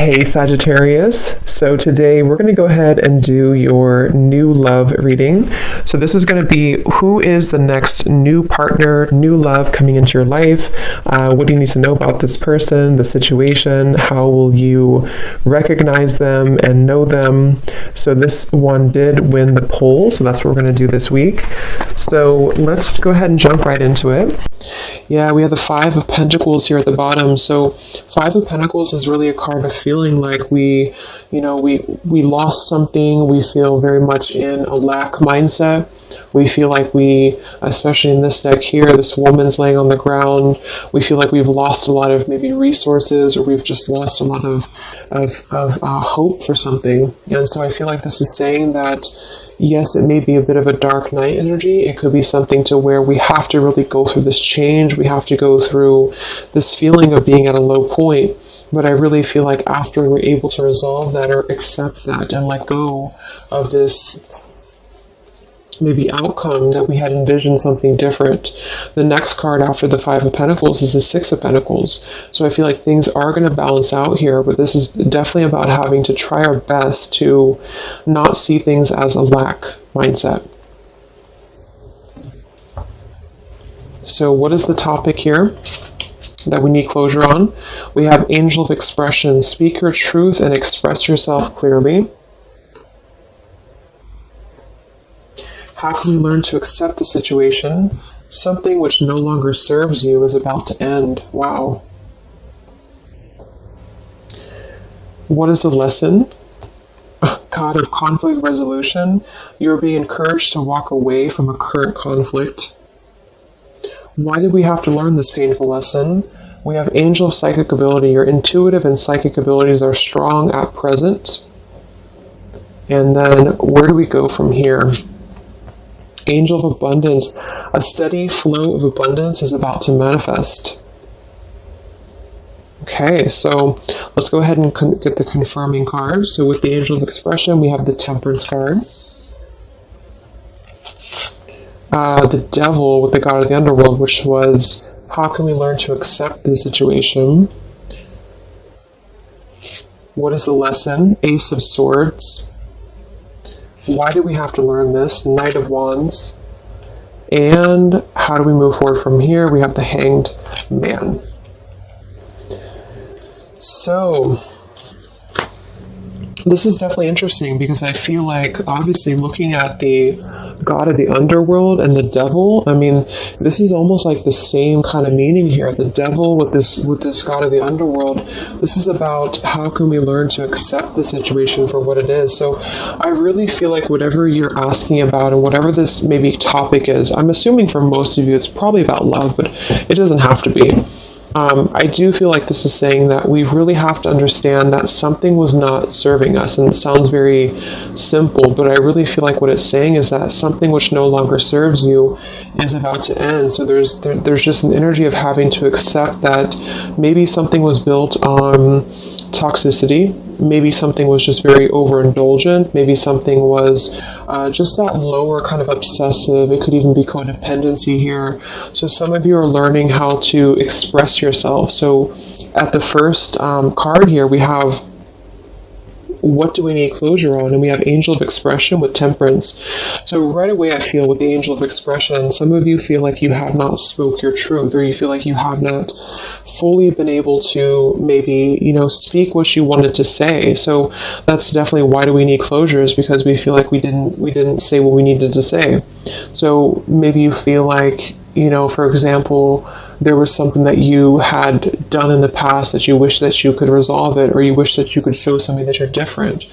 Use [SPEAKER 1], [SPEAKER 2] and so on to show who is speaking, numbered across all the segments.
[SPEAKER 1] Hey Sagittarius, so today we're going to go ahead and do your new love reading. So this is going to be who is the next new partner, new love coming into your life. What do you need to know about this person, the situation? How will you recognize them and know them? So this one did win the poll, so that's what we're going to do this week. So let's go ahead and jump right into it. Yeah, we have the Five of Pentacles here at the bottom. So Five of Pentacles is really a card of feeling like we lost something. We feel very much in a lack mindset. We feel like we, especially in this deck here, this woman's laying on the ground. We feel like we've lost a lot of maybe resources, or we've just lost a lot of hope for something. And so I feel like this is saying that yes, it may be a bit of a dark night energy. It could be something to where we have to really go through this change. We have to go through this feeling of being at a low point. But I really feel like after we're able to resolve that or accept that and let go of this maybe outcome that we had envisioned something different. The next card after the Five of Pentacles is the Six of Pentacles. So I feel like things are going to balance out here, but this is definitely about having to try our best to not see things as a lack mindset. So what is the topic here that we need closure on? We have Angel of Expression. Speak your truth and express yourself clearly. How can we learn to accept the situation? Something which no longer serves you is about to end. Wow. What is the lesson? God of conflict resolution. You're being encouraged to walk away from a current conflict. Why did we have to learn this painful lesson? We have Angel of Psychic Ability. Your intuitive and psychic abilities are strong at present. And then where do we go from here? Angel of Abundance. A steady flow of abundance is about to manifest. Okay, so let's go ahead and get the confirming card. So with the Angel of Expression, we have the Temperance card. The Devil with the God of the Underworld, which was, how can we learn to accept the situation? What is the lesson? Ace of Swords. Why do we have to learn this? Knight of Wands. And how do we move forward from here? We have the Hanged Man. So this is definitely interesting because I feel like obviously looking at the God of the Underworld and the Devil, I mean, this is almost like the same kind of meaning here. The Devil with this God of the Underworld, this is about how can we learn to accept the situation for what it is. So I really feel like whatever you're asking about and whatever this maybe topic is, I'm assuming for most of you it's probably about love, but it doesn't have to be. I do feel like this is saying that we really have to understand that something was not serving us, and it sounds very simple, but I really feel like what it's saying is that something which no longer serves you is about to end. So there's just an energy of having to accept that maybe something was built on toxicity, maybe something was just very overindulgent, maybe something was just that lower kind of obsessive. It could even be codependency here. So some of you are learning how to express yourself. So at the first card here, we have what do we need closure on? And we have Angel of Expression with Temperance. So right away I feel with the Angel of Expression, some of you feel like you have not spoke your truth, or you feel like you have not fully been able to maybe, speak what you wanted to say. So that's definitely why do we need closure, is because we feel like we didn't say what we needed to say. So maybe you feel like, for example, there was something that you had done in the past that you wish that you could resolve it, or you wish that you could show somebody that you're different.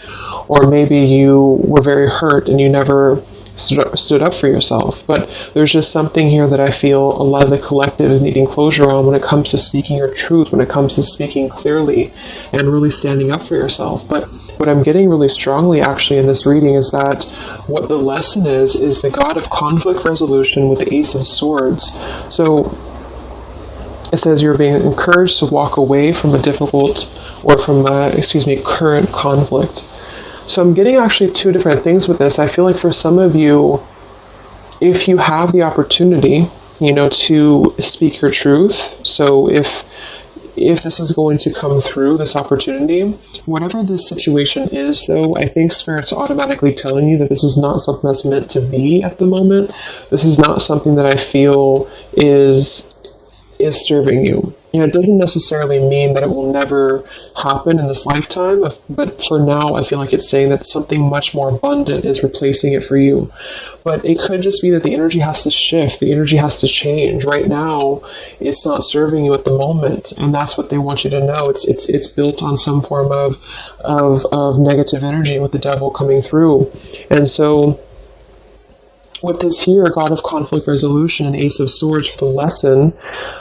[SPEAKER 1] Or maybe you were very hurt and you never stood up for yourself. But there's just something here that I feel a lot of the collective is needing closure on when it comes to speaking your truth, when it comes to speaking clearly and really standing up for yourself. But what I'm getting really strongly actually in this reading is that what the lesson is the God of conflict resolution with the Ace of Swords. So it says you're being encouraged to walk away from a difficult, or from current conflict. So I'm getting actually two different things with this. I feel like for some of you, if you have the opportunity, to speak your truth. So if if this is going to come through, this opportunity, whatever this situation is, though, I think Spirit's automatically telling you that this is not something that's meant to be at the moment. This is not something that I feel is serving you. And it doesn't necessarily mean that it will never happen in this lifetime, but for now, I feel like it's saying that something much more abundant is replacing it for you. But it could just be that the energy has to shift, the energy has to change. Right now, it's not serving you at the moment, and that's what they want you to know. It's built on some form of negative energy with the devil coming through. And so, with this here, God of Conflict Resolution and Ace of Swords for the lesson,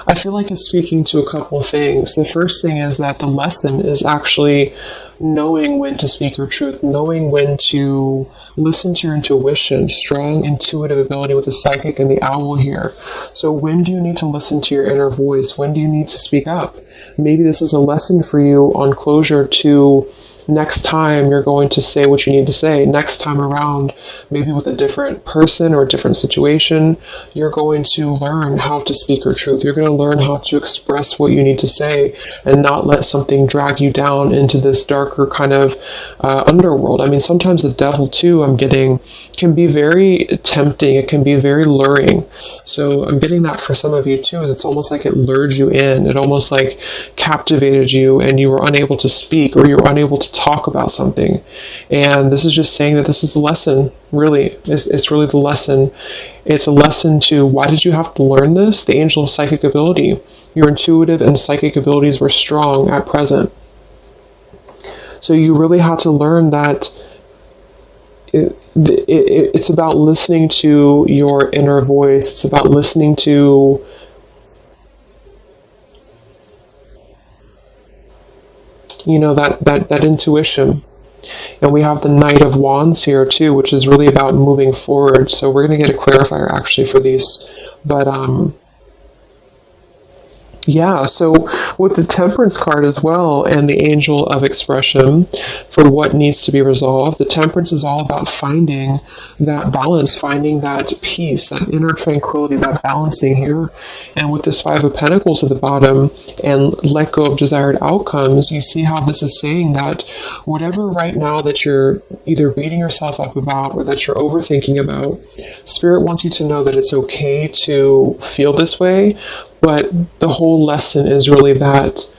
[SPEAKER 1] I feel like it's speaking to a couple of things. The first thing is that the lesson is actually knowing when to speak your truth, knowing when to listen to your intuition, strong intuitive ability with the psychic and the owl here. So when do you need to listen to your inner voice? When do you need to speak up? Maybe this is a lesson for you on closure to next time you're going to say what you need to say. Next time around, maybe with a different person or a different situation, you're going to learn how to speak your truth. You're going to learn how to express what you need to say and not let something drag you down into this darker kind of underworld. I mean, sometimes the devil too, I'm getting, can be very tempting. It can be very luring. So I'm getting that for some of you too, is it's almost like it lured you in. It almost like captivated you and you were unable to speak or you were unable to talk about something. And this is just saying that this is the lesson, really. It's really the lesson. It's a lesson to, why did you have to learn this? The angel of psychic ability. Your intuitive and psychic abilities were strong at present. So you really had to learn that it's about listening to your inner voice. It's about listening to that intuition. And we have the Knight of Wands here too, which is really about moving forward. So we're going to get a clarifier actually for these. But yeah, so with the Temperance card as well and the Angel of Expression for what needs to be resolved, the Temperance is all about finding that balance, finding that peace, that inner tranquility, that balancing here. And with this Five of Pentacles at the bottom and let go of desired outcomes, you see how this is saying that whatever right now that you're either beating yourself up about or that you're overthinking about, Spirit wants you to know that it's okay to feel this way. But the whole lesson is really that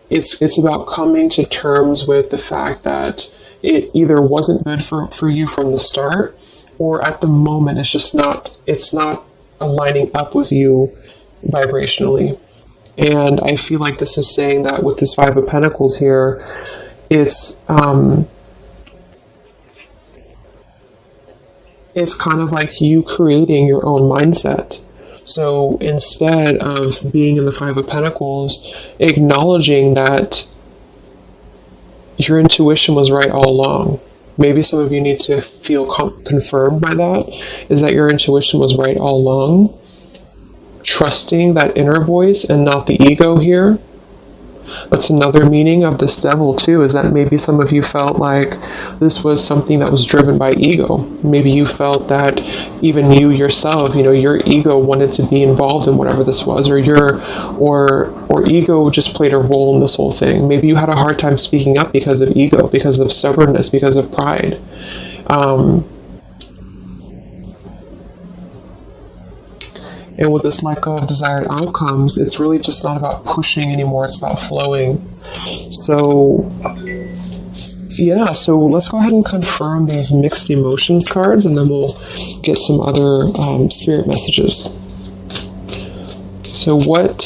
[SPEAKER 1] it's about coming to terms with the fact that it either wasn't good for you from the start, or at the moment it's not aligning up with you vibrationally. And I feel like this is saying that with this Five of Pentacles here, it's kind of like you creating your own mindset. So instead of being in the Five of Pentacles, acknowledging that your intuition was right all along. Maybe some of you need to feel confirmed by that, is that your intuition was right all along. Trusting that inner voice and not the ego here. That's another meaning of this devil too, is that maybe some of you felt like this was something that was driven by ego. Maybe you felt that even you yourself, your ego wanted to be involved in whatever this was, or ego just played a role in this whole thing. Maybe you had a hard time speaking up because of ego, because of stubbornness, because of pride. And with this let go of desired outcomes, it's really just not about pushing anymore, it's about flowing. So, yeah, so let's go ahead and confirm these mixed emotions cards, and then we'll get some other spirit messages. So what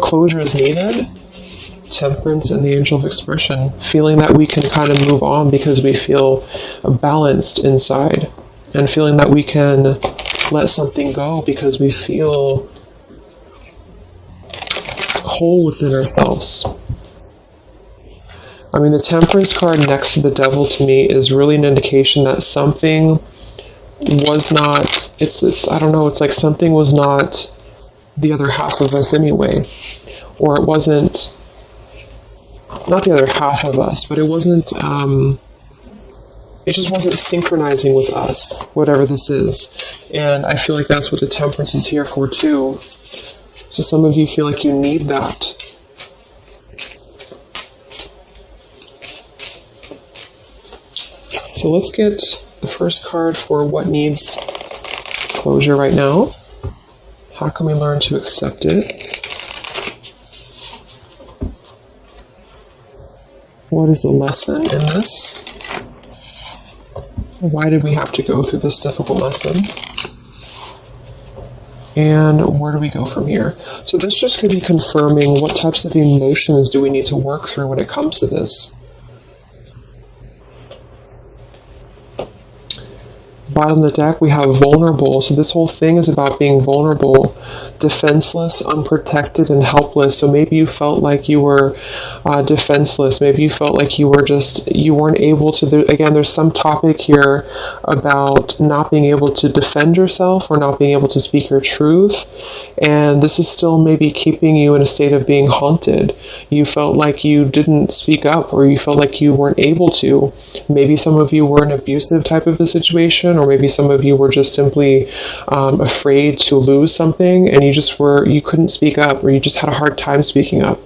[SPEAKER 1] closure is needed? Temperance and the Angel of Expression, feeling that we can kind of move on because we feel balanced inside, and feeling that we can let something go because we feel whole within ourselves. I mean, the Temperance card next to the Devil to me is really an indication that something was not, I don't know, it's like something was not the other half of us anyway, or it wasn't, not the other half of us, but it wasn't it just wasn't synchronizing with us, whatever this is. And I feel like that's what the Temperance is here for too. So some of you feel like you need that. So let's get the first card for what needs closure right now. How can we learn to accept it? What is the lesson in this? Why did we have to go through this difficult lesson? And where do we go from here? So this just could be confirming what types of emotions do we need to work through when it comes to this. Bottom of the deck, we have vulnerable. So this whole thing is about being vulnerable, defenseless, unprotected, and helpless. So maybe you felt like you were defenseless. Maybe you felt like you weren't able to. Again, there's some topic here about not being able to defend yourself or not being able to speak your truth. And this is still maybe keeping you in a state of being haunted. You felt like you didn't speak up, or you felt like you weren't able to. Maybe some of you were in an abusive type of a situation, or maybe some of you were just simply afraid to lose something, and you couldn't speak up, or you just had a hard time speaking up.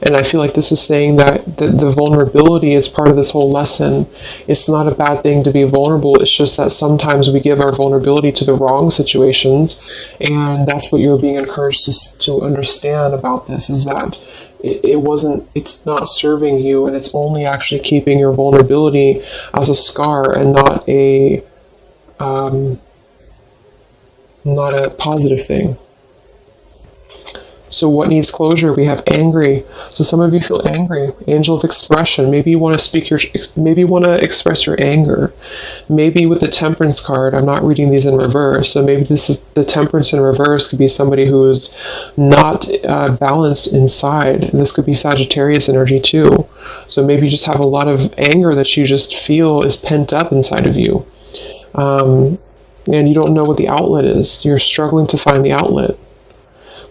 [SPEAKER 1] And I feel like this is saying that the vulnerability is part of this whole lesson. It's not a bad thing to be vulnerable. It's just that sometimes we give our vulnerability to the wrong situations, and that's what you're being encouraged to understand about this, is that it's not serving you, and it's only actually keeping your vulnerability as a scar and not a positive thing. So what needs closure? We have angry. So some of you feel angry. Angel of expression. Maybe you want to express your anger. Maybe with the Temperance card, I'm not reading these in reverse. So maybe this is the Temperance in reverse could be somebody who's not balanced inside. And this could be Sagittarius energy too. So maybe you just have a lot of anger that you just feel is pent up inside of you. And you don't know what the outlet is. You're struggling to find the outlet.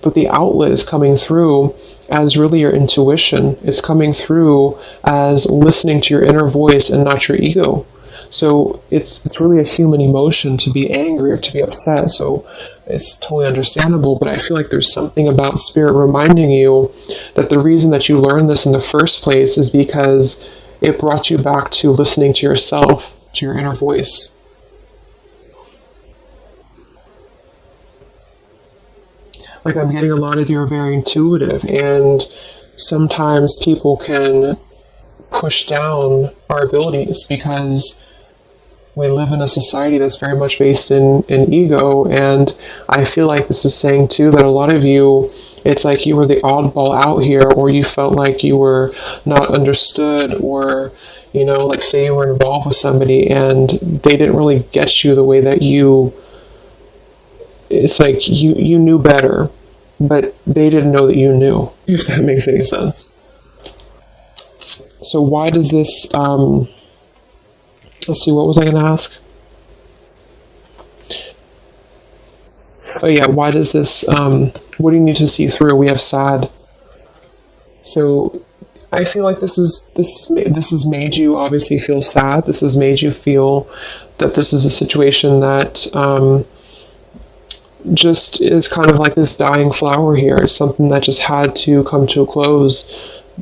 [SPEAKER 1] But the outlet is coming through as really your intuition. It's coming through as listening to your inner voice and not your ego. So it's really a human emotion to be angry or to be upset. So it's totally understandable. But I feel like there's something about Spirit reminding you that the reason that you learned this in the first place is because it brought you back to listening to yourself, to your inner voice. Like, I'm getting a lot of you are very intuitive, and sometimes people can push down our abilities because we live in a society that's very much based in ego. And I feel like this is saying too that a lot of you, it's like you were the oddball out here, or you felt like you were not understood, or like say you were involved with somebody and they didn't really get you the way that it's like you knew better, but they didn't know that you knew, if that makes any sense. So why does this, let's see, what was I going to ask? Oh yeah, why does this, what do you need to see through? We have sad. So I feel like this has made you obviously feel sad. This has made you feel that this is a situation that, just is kind of like this dying flower here. It's something that just had to come to a close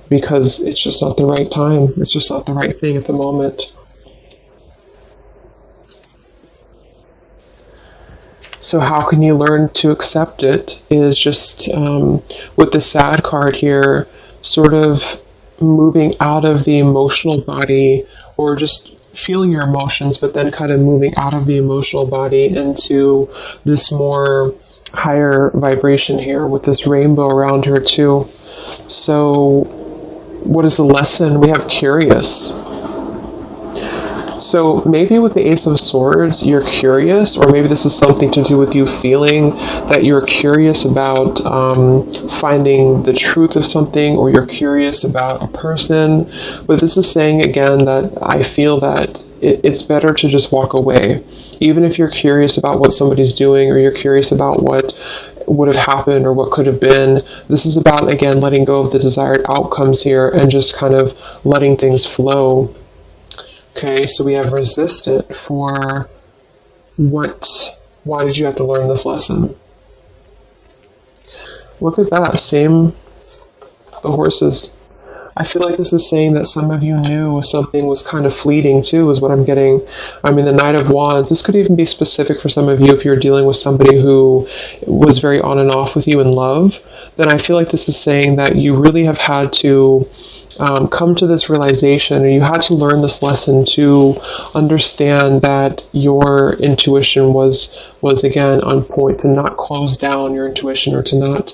[SPEAKER 1] because it's just not the right time. It's just not the right thing at the moment. So how can you learn to accept it is just with the sad card here, sort of moving out of the emotional body, or just feeling your emotions, but then kind of moving out of the emotional body into this more higher vibration here with this rainbow around her too. So what is the lesson? We have curious. So maybe with the Ace of Swords, you're curious, or maybe this is something to do with you feeling that you're curious about finding the truth of something, or you're curious about a person. But this is saying again that I feel that it's better to just walk away. Even if you're curious about what somebody's doing, or you're curious about what would have happened or what could have been, this is about, again, letting go of the desired outcomes here and just kind of letting things flow. Okay, so we have resistant for why did you have to learn this lesson? Look at that, same, the horses. I feel like this is saying that some of you knew something was kind of fleeting too, is what I'm getting. I mean, the Knight of Wands, this could even be specific for some of you if you're dealing with somebody who was very on and off with you in love. Then I feel like this is saying that you really have had to come to this realization, or you had to learn this lesson to understand that your intuition was again on point, to not close down your intuition, or to not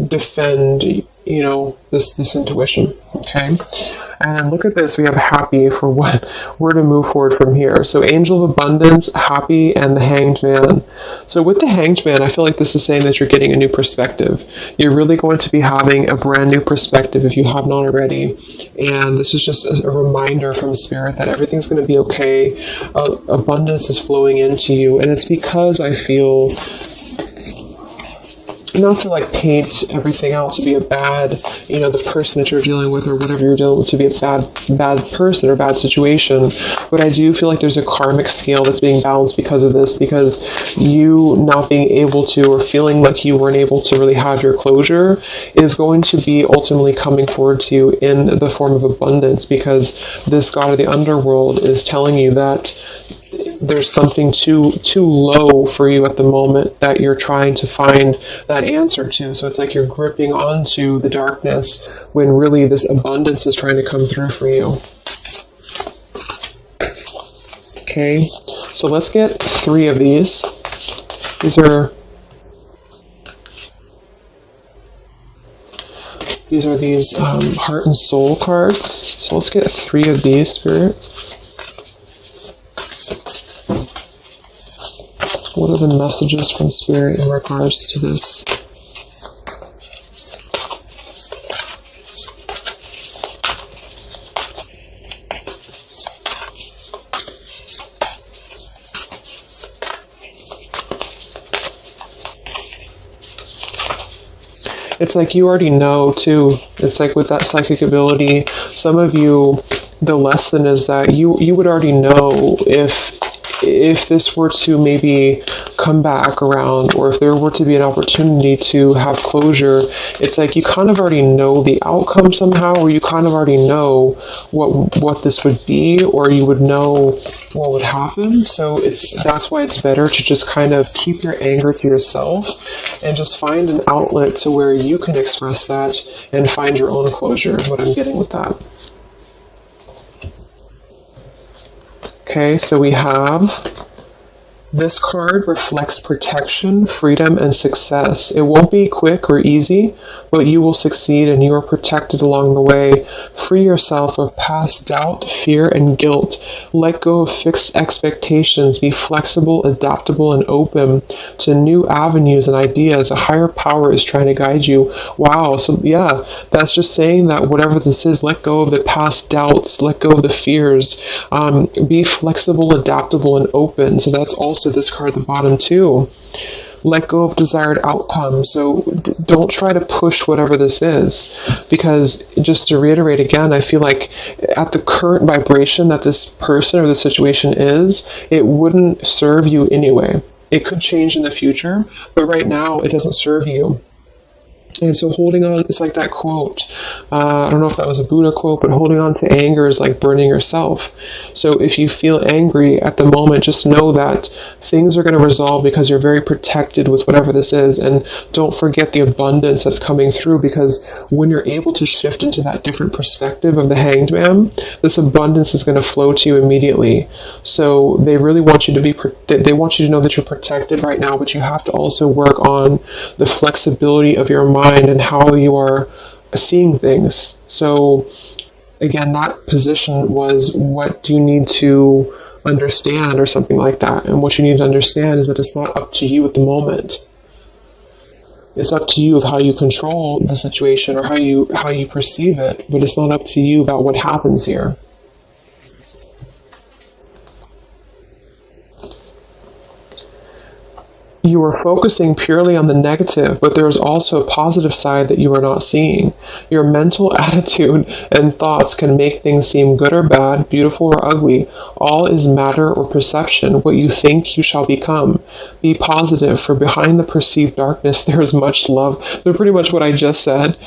[SPEAKER 1] defend this intuition. Okay, and look at this, we have happy for what we're to move forward from here. So angel of abundance, happy, and the Hanged Man. So with the Hanged Man, I feel like this is saying that you're getting a new perspective. You're really going to be having a brand new perspective if you have not already, and this is just a reminder from Spirit that everything's going to be okay. Abundance is flowing into you, and it's because I feel, not to like paint everything out to be a bad, the person that you're dealing with or whatever you're dealing with to be a bad person or bad situation, but I do feel like there's a karmic scale that's being balanced because of this, because you not being able to, or feeling like you weren't able to really have your closure, is going to be ultimately coming forward to you in the form of abundance, because this god of the underworld is telling you that there's something too low for you at the moment that you're trying to find that answer to. So it's like you're gripping onto the darkness when really this abundance is trying to come through for you. Okay, so let's get 3 of these. These are these heart and soul cards. So let's get 3 of these, Spirit. What are the messages from Spirit in regards to this? It's like you already know too. It's like with that psychic ability, some of you, the lesson is that you would already know if this were to maybe come back around, or if there were to be an opportunity to have closure. It's like you kind of already know the outcome somehow, or you kind of already know what this would be, or you would know what would happen. So that's why it's better to just kind of keep your anger to yourself and just find an outlet to where you can express that and find your own closure, is what I'm getting with that. Okay, so we have this card reflects protection, freedom, and success. It won't be quick or easy, but you will succeed and you are protected along the way. Free yourself of past doubt, fear, and guilt. Let go of fixed expectations. Be flexible, adaptable, and open to new avenues and ideas. A higher power is trying to guide you. Wow, so yeah, that's just saying that whatever this is, let go of the past doubts, let go of the fears. Be flexible, adaptable, and open. So that's also this card at the bottom too. Let go of desired outcomes. So don't try to push whatever this is, because just to reiterate again, I feel like at the current vibration that this person or the situation is, it wouldn't serve you anyway. It could change in the future, but right now it doesn't serve you. And so holding on, it's like that quote, I don't know if that was a Buddha quote, but holding on to anger is like burning yourself. So if you feel angry at the moment, just know that things are going to resolve because you're very protected with whatever this is. And don't forget the abundance that's coming through, because when you're able to shift into that different perspective of the Hanged Man, this abundance is going to flow to you immediately. So they really want you to they want you to know that you're protected right now, but you have to also work on the flexibility of your mind and how you are seeing things. So again, that position was, what do you need to understand, or something like that. And what you need to understand is that it's not up to you at the moment. It's up to you of how you control the situation, or how you perceive it, but it's not up to you about what happens here. you are focusing purely on the negative, but there's also a positive side that you are not seeing. Your mental attitude and thoughts can make things seem good or bad, beautiful or ugly. All is matter or perception. What you think, you shall become. Be positive, for behind the perceived darkness, there is much love. They're pretty much what I just said.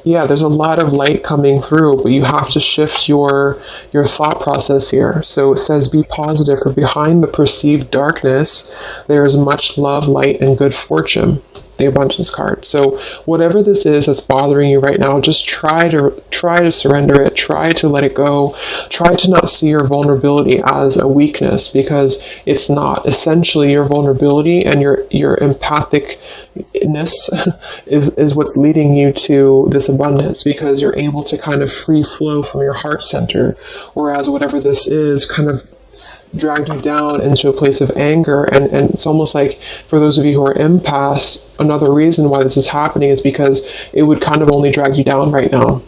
[SPEAKER 1] Yeah, there's a lot of light coming through, but you have to shift your thought process here. So it says, be positive, for behind the perceived darkness, there is much love, light, and good fortune. The abundance card. So whatever this is that's bothering you right now, just try to surrender it. Try to let it go. Try to not see your vulnerability as a weakness, because it's not. Essentially, your vulnerability and your empathicness is what's leading you to this abundance, because you're able to kind of free flow from your heart center, whereas whatever this is kind of dragged you down into a place of anger. And it's almost like, for those of you who are empaths, another reason why this is happening is because it would kind of only drag you down right now.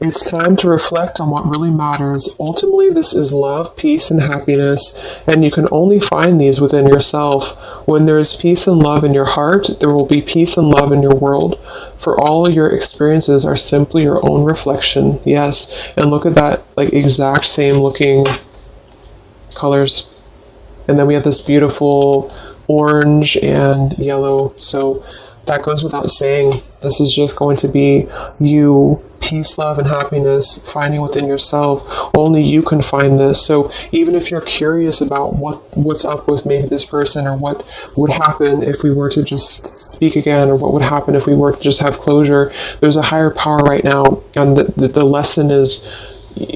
[SPEAKER 1] It's time to reflect on what really matters. Ultimately, this is love, peace, and happiness, and you can only find these within yourself. When there is peace and love in your heart, there will be peace and love in your world. For all your experiences are simply your own reflection. Yes, and look at that, like exact same looking colors. And then we have this beautiful orange and yellow. So that goes without saying. This is just going to be you, peace, love, and happiness, finding within yourself. Only you can find this. So even if you're curious about what's up with maybe this person, or what would happen if we were to just speak again, or what would happen if we were to just have closure, there's a higher power right now, and the lesson is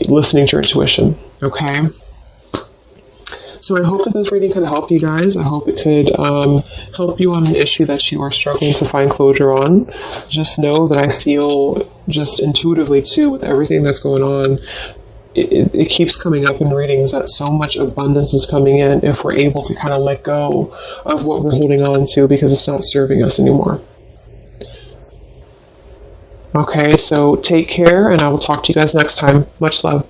[SPEAKER 1] listening to your intuition. Okay? So I hope that this reading could help you guys. I hope it could help you on an issue that you are struggling to find closure on. Just know that I feel just intuitively too, with everything that's going on, it keeps coming up in readings that so much abundance is coming in if we're able to kind of let go of what we're holding on to, because it's not serving us anymore. Okay, so take care, and I will talk to you guys next time. Much love.